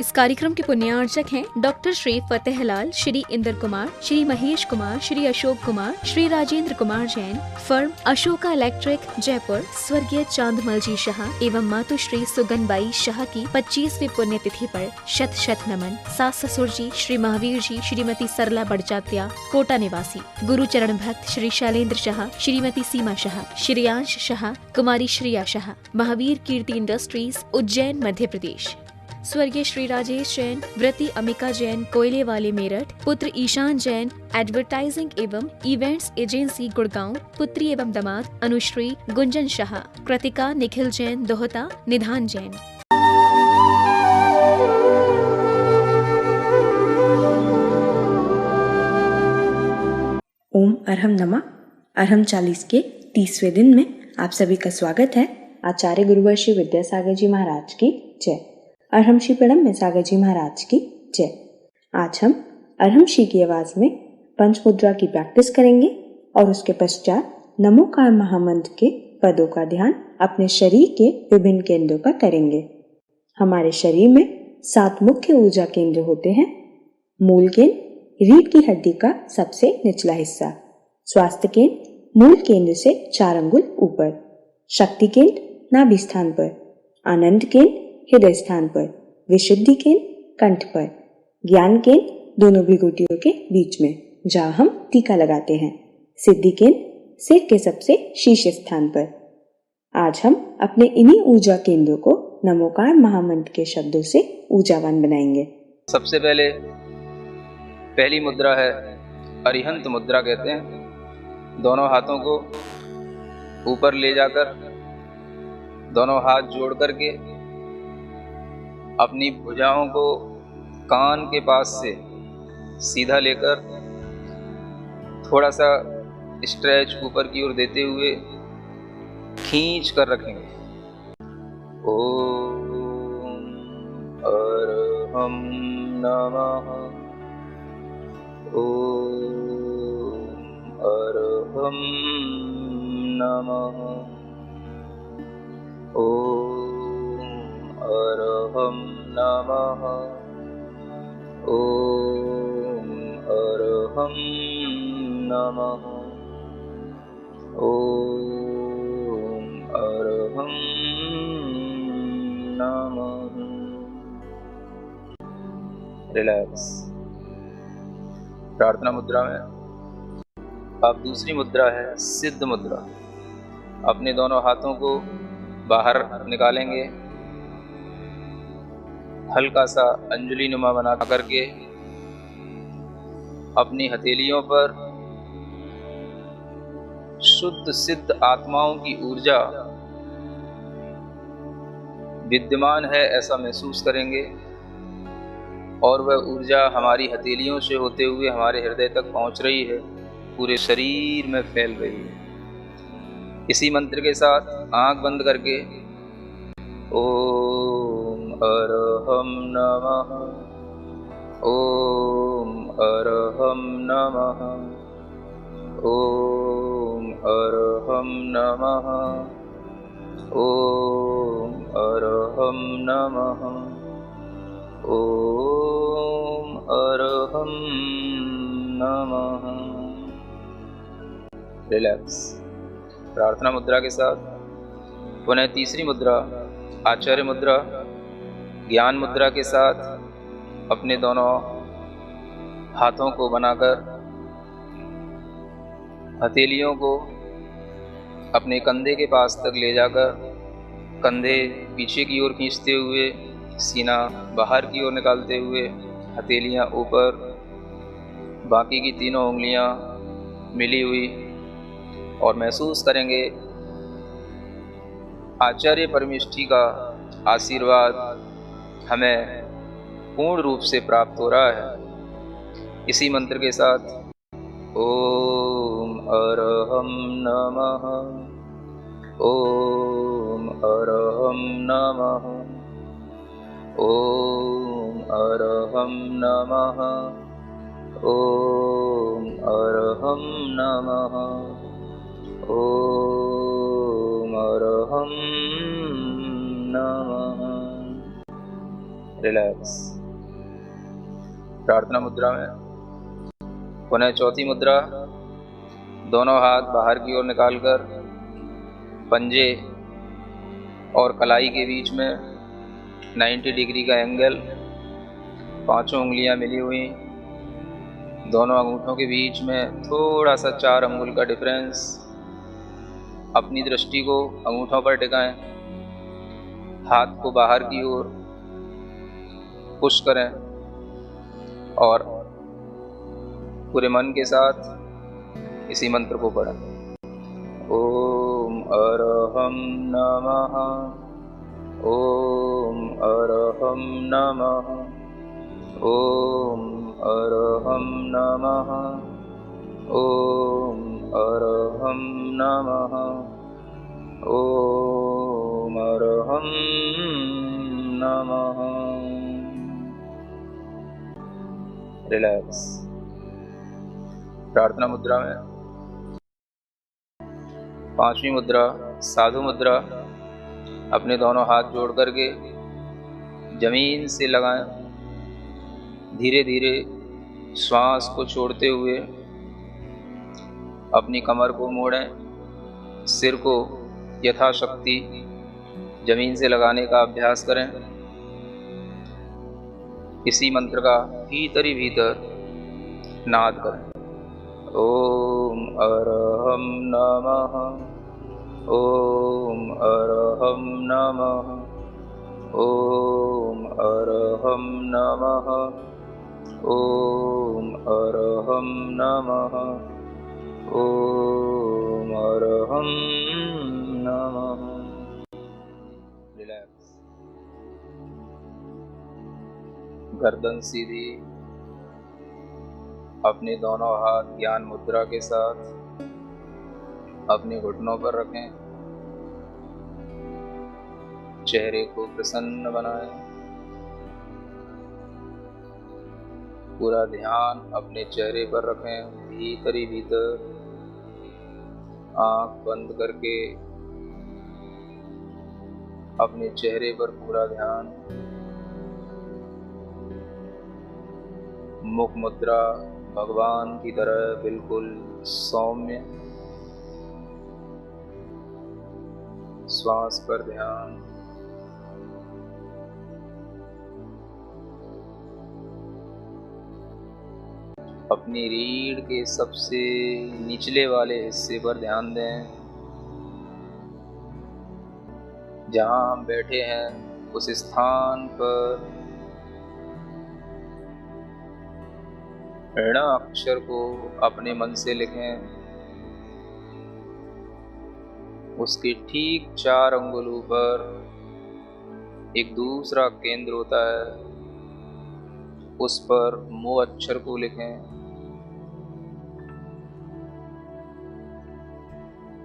इस कार्यक्रम के पुण्यार्चक हैं doctor Shri Fatehlal, Shri Indra Kumar, Shri Mahesh Kumar, Shri Ashok Kumar, Shri Rajendra Kumar Jain, firm Ashoka electric Jaipur, स्वर्गीय चांदमल जी शाह एवं मातुश्री सुगनबाई शाह की 25वीं पुण्यतिथि पर शत शत नमन। सास ससुर जी श्री महावीर जी, श्रीमती सरला बड़जात्या कोटा निवासी, गुरुचरण भक्त श्री शैलेंद्र शाह, श्रीमती सीमा शाह, श्रेयांश शाह, कुमारी श्रेया शाह, महावीर कीर्ति इंडस्ट्रीज उज्जैन मध्य प्रदेश। स्वर्गीय श्री राजेश जैन, व्रती अमिका जैन कोयले वाले मेरठ, पुत्र ईशान जैन एडवर्टाइजिंग एवं इवेंट्स एजेंसी गुड़गांव, पुत्री एवं दामाद अनुश्री गुंजन शाह, कृतिका निखिल जैन दोहता, निधान जैन। ओम अरहम नमः। अरहम 40 के 30वें दिन में आप सभी का स्वागत है। आचार्य गुरुवर श्री विद्यासागर जी महाराज की जय। अरहम श्री प्रणम में सागर जी महाराज की जय। आज हम अरहम श्री की आवाज में पंच मुद्रा की प्रैक्टिस करेंगे और उसके पश्चात नमोकार महामंत्र के पदों का ध्यान अपने शरीर के विभिन्न केंद्रों पर करेंगे। हमारे शरीर में 7 मुख्य ऊर्जा केंद्र होते हैं। मूल केंद्र रीढ़ की हड्डी का सबसे निचला हिस्सा, स्वास्थ्य केंद्र मूल केंद्र से 4 अंगुल ऊपर, शक्ति केंद्र नाभि स्थान पर, आनंद केंद्र हृदय स्थान पर, विशुद्धि केंद्र कंठ पर, ज्ञान केंद्र दोनों भृगुटियों के बीच में जहाँ हम टीका लगाते हैं, सिद्धि केंद्र सिर के सबसे शीर्ष स्थान पर। आज हम अपने इन्हीं ऊर्जा केंद्रों को नमोकार महामंत्र के शब्दों से ऊर्जावान बनाएंगे। सबसे पहली मुद्रा है अरिहंत मुद्रा कहते हैं। दोनों हाथों को ऊपर ले जाकर दोनों हाथ जोड़ करके अपनी भुजाओं को कान के पास से सीधा लेकर थोड़ा सा स्ट्रेच ऊपर की ओर देते हुए खींच कर रखेंगे। ओम अरहम नमः, ओम अरहम नमः, ओम अरहम नमः, ओम अरहम नमः, ओम अरहम नमः। रिलैक्स। प्रार्थना मुद्रा में अब दूसरी मुद्रा है सिद्ध मुद्रा। अपने दोनों हाथों को बाहर निकालेंगे, हल्का सा अंजलि नुमा बना करके अपनी हथेलियों पर शुद्ध सिद्ध आत्माओं की ऊर्जा विद्यमान है ऐसा महसूस करेंगे और वह ऊर्जा हमारी हथेलियों से होते हुए हमारे हृदय तक पहुंच रही है, पूरे शरीर में फैल रही है। इसी मंत्र के साथ आंख बंद करके ओम अरहम नमः, ओम अरहम नमः, ओम अरहम नमः, ओम अरहम नमः, ओम अरहम नमः। रिलैक्स। प्रार्थना मुद्रा के साथ पुनः तीसरी मुद्रा आचार्य मुद्रा ज्ञान मुद्रा के साथ अपने दोनों हाथों को बनाकर हथेलियों को अपने कंधे के पास तक ले जाकर कंधे पीछे की ओर खींचते हुए, सीना बाहर की ओर निकालते हुए, हथेलियां ऊपर, बाकी की तीनों उंगलियां मिली हुई, और महसूस करेंगे आचार्य परमेष्ठी का आशीर्वाद हमें पूर्ण रूप से प्राप्त हो रहा है। इसी मंत्र के साथ ओम अरहम नमः, ओम अरहम नमः, ओम अरहम नमः, ओम अरहम नमः, ओम अरहम नमः। रिलैक्स। प्रार्थना मुद्रा में पुनः चौथी मुद्रा, दोनों हाथ बाहर की ओर निकालकर पंजे और कलाई के बीच में 90 डिग्री का एंगल, पांचों उंगलियां मिली हुई, दोनों अंगूठों के बीच में थोड़ा सा 4 अंगुल का डिफरेंस। अपनी दृष्टि को अंगूठों पर टिकाएं, हाथ को बाहर की ओर पुश करें और पूरे मन के साथ इसी मंत्र को पढ़ें। ओम अरहम नमः, ओम अरहम नमः, ओम अरहम नमः, ओम अरहम नमः, ओम अरहम नमः। रिलैक्स। प्रार्थना मुद्रा में पांचवी मुद्रा, साधु मुद्रा। अपने दोनों हाथ जोड़ करके जमीन से लगाएं। धीरे धीरे श्वास को छोड़ते हुए अपनी कमर को मोड़ें, सिर को यथाशक्ति जमीन से लगाने का अभ्यास करें। इसी मंत्र का भीतर ही भीतर नाद करें। ओम अरहम नमः, ओम अरहम नमः, ओम अरहम नमः, ओम अरहम नमः, ओम अरहम नमः। रिलैक्स। गर्दन सीधी, अपने दोनों हाथ ज्ञान मुद्रा के साथ अपने घुटनों पर रखें। चेहरे को प्रसन्न बनाएं। पूरा ध्यान अपने चेहरे पर रखें, भीतर ही भीतर आंख बंद करके अपने चेहरे पर पूरा ध्यान। मुख मुद्रा भगवान की तरह बिल्कुल सौम्य। श्वास पर ध्यान। अपनी रीढ़ के सबसे निचले वाले हिस्से पर ध्यान दें। जहां हम बैठे हैं उस स्थान पर ऋण अक्षर को अपने मन से लिखें। उसके ठीक 4 अंगुलों पर एक दूसरा केंद्र होता है, उस पर मो अक्षर को लिखें।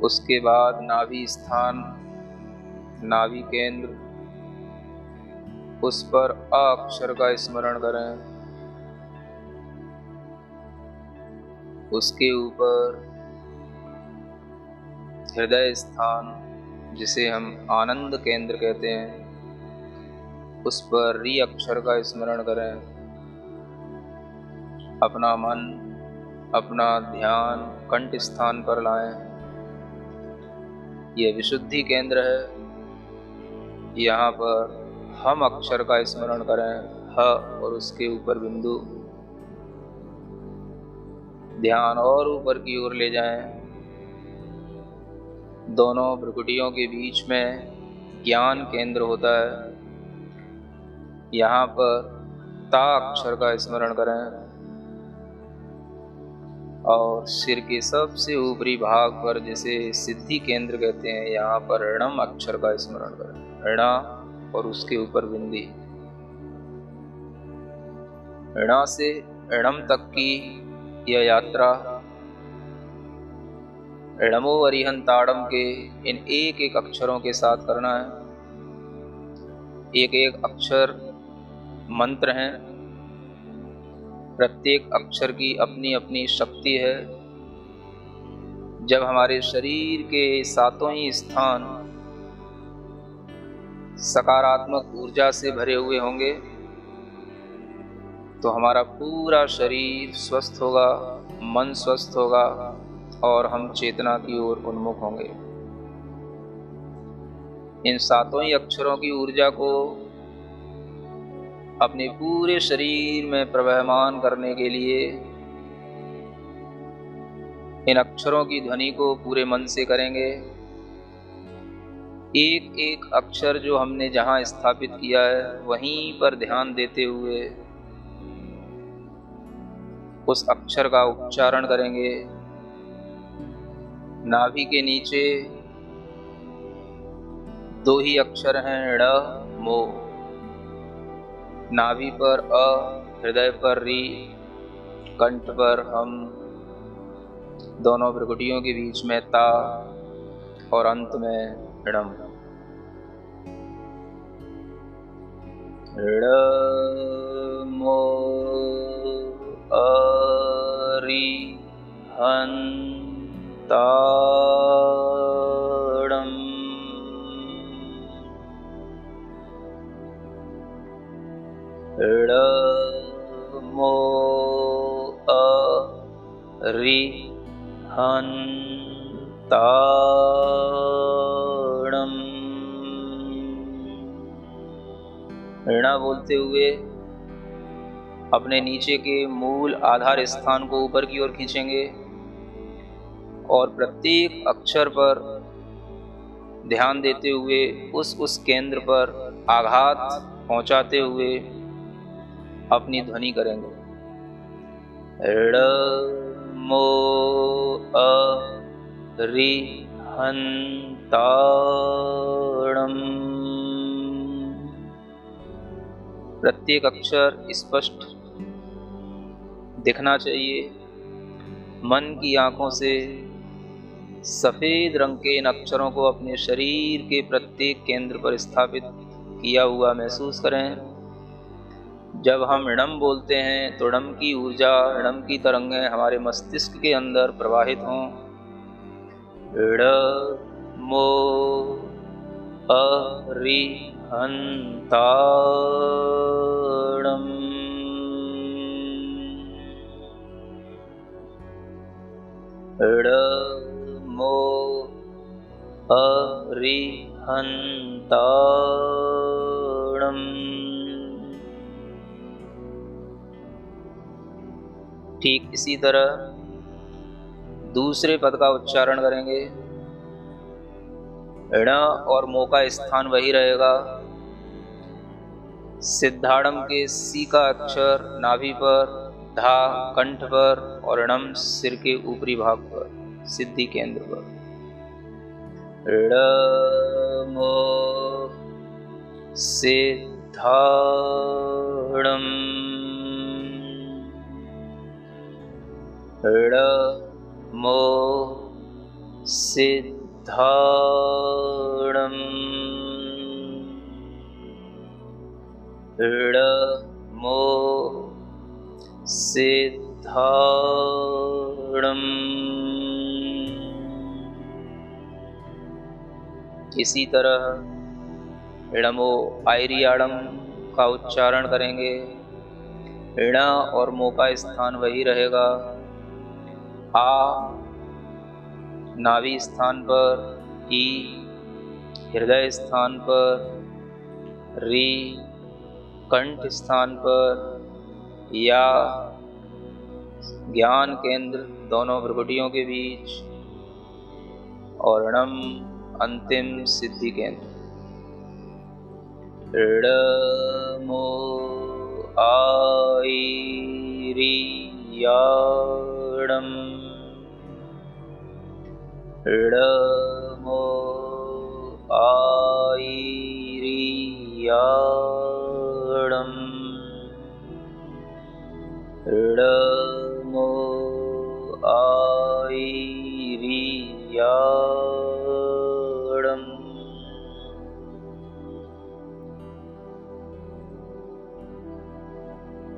उसके बाद नाभि स्थान, नाभि केंद्र, उस पर अ अक्षर का स्मरण करें। उसके ऊपर हृदय स्थान, जिसे हम आनंद केंद्र कहते हैं, उस पर री अक्षर का स्मरण करें। अपना मन, अपना ध्यान कंठ स्थान पर लाएं। यह विशुद्धि केंद्र है। यहाँ पर हम अक्षर का स्मरण करें, ह और उसके ऊपर बिंदु। ध्यान और ऊपर की ओर ले जाएं। दोनों भ्रुकुटियों के बीच में ज्ञान केंद्र होता है। यहाँ पर ता अक्षर का स्मरण करें और सिर के सबसे ऊपरी भाग पर, जिसे सिद्धि केंद्र कहते हैं, यहाँ पर ऋणम अक्षर का स्मरण करें। ऋणा और उसके ऊपर बिंदी। ऋणा से ऋणम तक की यह यात्रा ऋणमो अरिहंताड़म के इन एक एक अक्षरों के साथ करना है। एक एक अक्षर मंत्र हैं। प्रत्येक अक्षर की अपनी अपनी शक्ति है। जब हमारे शरीर के सातों ही स्थान सकारात्मक ऊर्जा से भरे हुए होंगे तो हमारा पूरा शरीर स्वस्थ होगा, मन स्वस्थ होगा और हम चेतना की ओर उन्मुख होंगे। इन सातों ही अक्षरों की ऊर्जा को अपने पूरे शरीर में प्रवहमान करने के लिए इन अक्षरों की ध्वनि को पूरे मन से करेंगे। एक एक अक्षर जो हमने जहां स्थापित किया है वहीं पर ध्यान देते हुए उस अक्षर का उच्चारण करेंगे। नाभि के नीचे दो ही अक्षर हैं, ड़ मो। नाभि पर अ, हृदय पर री, कंठ पर हम, दोनों भ्रुकुटियों के बीच में ता और अंत में णम। ड़ मो अ री हं ता णम। ड़ मो अ री हं ता णम। ऋणा बोलते हुए अपने नीचे के मूल आधार स्थान को ऊपर की ओर खींचेंगे और प्रत्येक अक्षर पर ध्यान देते हुए उस केंद्र पर आघात पहुंचाते हुए अपनी ध्वनि करेंगे। ड़ मो अ री हं ता णम। प्रत्येक अक्षर स्पष्ट दिखना चाहिए। मन की आंखों से सफेद रंग के इन अक्षरों को अपने शरीर के प्रत्येक केंद्र पर स्थापित किया हुआ महसूस करें। जब हम णम बोलते हैं तो णम की ऊर्जा, णम की तरंगें हमारे मस्तिष्क के अंदर प्रवाहित हों। ड़ मो अ री हं ता णम। ड़ मो अ री हं ता णम। ठीक इसी तरह दूसरे पद का उच्चारण करेंगे। ण और मो का स्थान वही रहेगा। सिद्धाड़म के सी का अक्षर नाभि पर, धा कंठ पर और णम सिर के ऊपरी भाग पर, सिद्धि केंद्र पर। ड़ मो सिद्धाड़म। ड़ मो सिद्धाड़म। ड़ मो सिद्धाड़म। इसी तरह णमो आयरियाड़म का उच्चारण करेंगे। ण और मो का स्थान वही रहेगा। आ नाभि स्थान पर, ई हृदय स्थान पर, री कंठ स्थान पर, या ज्ञान केंद्र दोनों भ्रुकुटियों के बीच और णम अंतिम सिद्धि केंद्र। ड़ मो आयरियाड़म। ड़ मो आयरियाड़म। ड़ मो आयरियाड़म।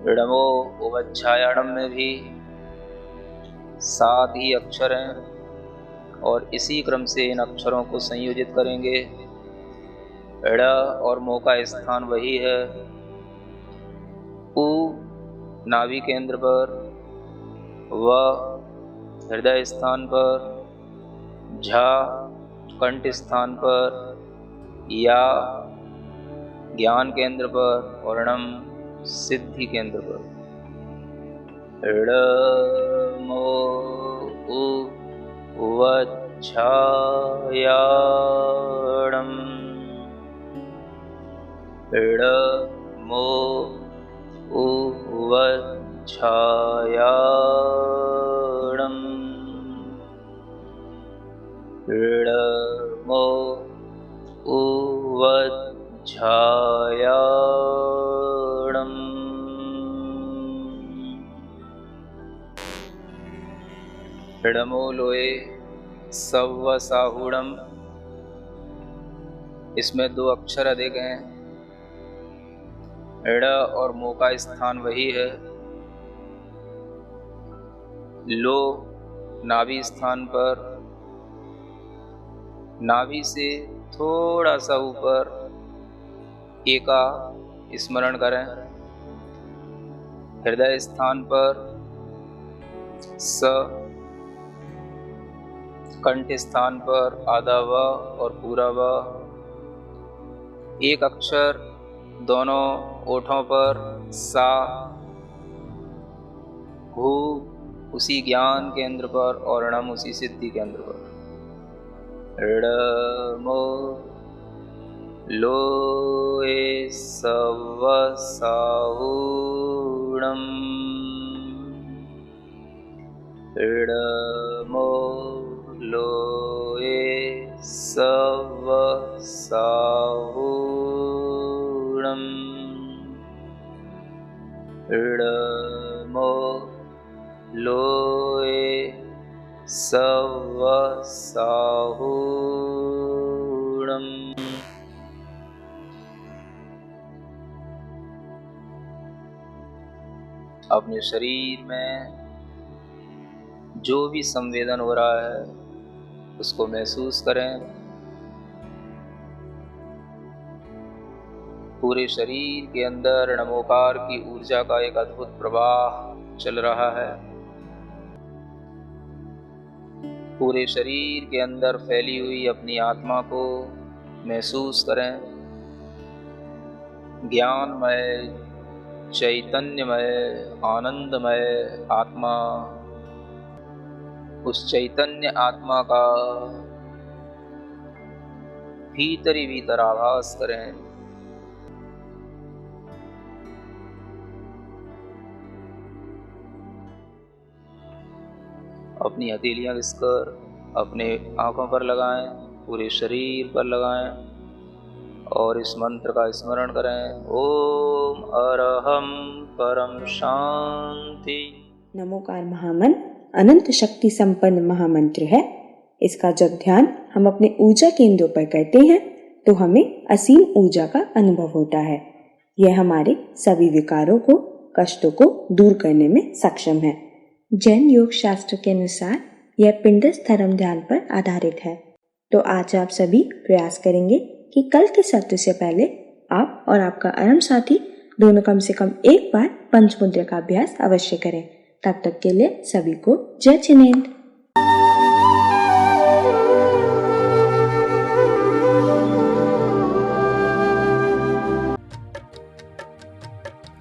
णमो उवच्छायाणम में भी 7 ही अक्षर हैं और इसी क्रम से इन अक्षरों को संयोजित करेंगे। ड़ और मो का स्थान वही है। उ नाभि केंद्र पर व हृदय स्थान पर, झ कंठ स्थान पर या ज्ञान केंद्र पर और णम सिद्धि केंद्र पर। ऋ मो उ वच्छायाणम्। ऋ मो उ वच्छायाणम्। ऋ मो उ वच्छायाणम्। ऋमो लोए सव्वसाहूणम्। इसमें 2 अक्षर अधिक हैं। ऋ और मो का स्थान वही है। लो नाभि स्थान पर, नाभि से थोड़ा सा ऊपर ए का स्मरण करें। हृदय स्थान पर स, कंठ स्थान पर आधा व और पूरा व। एक अक्षर दोनों ओठों पर सा, भू उसी ज्ञान केंद्र पर और णम उसी सिद्धि केंद्र पर। ऋ मो लोए सव्वसाहूणम्। ऋ मो लोए सव्वसाहूणम्। ऋ मो लोए सव्वसाहूणम्। अपने शरीर में जो भी संवेदन हो रहा है उसको महसूस करें। पूरे शरीर के अंदर नमोकार की ऊर्जा का एक अद्भुत प्रवाह चल रहा है। पूरे शरीर के अंदर फैली हुई अपनी आत्मा को महसूस करें। ज्ञानमय, चैतन्यमय, आनंदमय आत्मा, उस चैतन्य आत्मा का भीतर ही भीतर आभास करें। अपनी हथेलियां घिसकर अपने आंखों पर लगाएं, पूरे शरीर पर लगाएं और इस मंत्र का स्मरण करें। ओम अरहम परम शांति। नमोकार महामंत्र अनंत शक्ति संपन्न महामंत्र है। इसका जब ध्यान हम अपने ऊर्जा केंद्रों पर करते हैं तो हमें असीम ऊर्जा का अनुभव होता है। यह हमारे सभी विकारों को, कष्टों को दूर करने में सक्षम है। जैन योग शास्त्र के अनुसार यह पिंडस्थ धर्म ध्यान पर आधारित है। तो आज आप सभी प्रयास करेंगे कि कल के सत्र से पहले आप और आपका अरम साथी दोनों कम से कम एक बार पंचमुद्रा का अभ्यास अवश्य करें। तब तक के लिए सभी को जय जिनेन्द्र।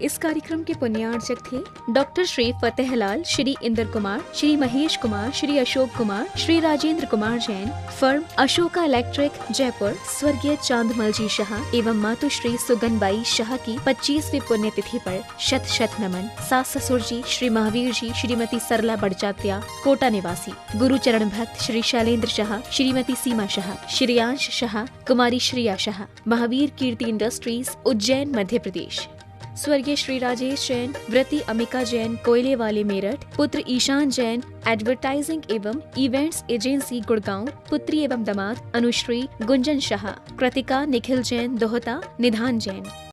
इस कार्यक्रम के पुण्यार्चक थे doctor Shri Fatehlal, Shri Inder Kumar, Shri Mahesh Kumar, Shri Ashok Kumar, Shri Rajendra Kumar Jain, firm Ashoka electric Jaipur, स्वर्गीय चांदमल जी शाह एवं मातुश्री सुगनबाई शाह की 25वीं पुण्यतिथि पर शत शत नमन। सास ससुर जी श्री महावीर जी, श्रीमती सरला बड़चात्या कोटा निवासी, गुरु चरण भक्त श्री शैलेंद्र शाह, श्रीमती सीमा शाह, श्रेयांश शाह, कुमारी श्रेया शाह, महावीर कीर्ति इंडस्ट्रीज उज्जैन मध्य प्रदेश। स्वर्गीय श्री राजेश जैन, व्रती अमिका जैन कोयले वाले मेरठ, पुत्र ईशान जैन एडवर्टाइजिंग एवं इवेंट्स एजेंसी गुड़गांव, पुत्री एवं दामाद अनुश्री गुंजन शाह, कृतिका निखिल जैन दोहता, निधान जैन।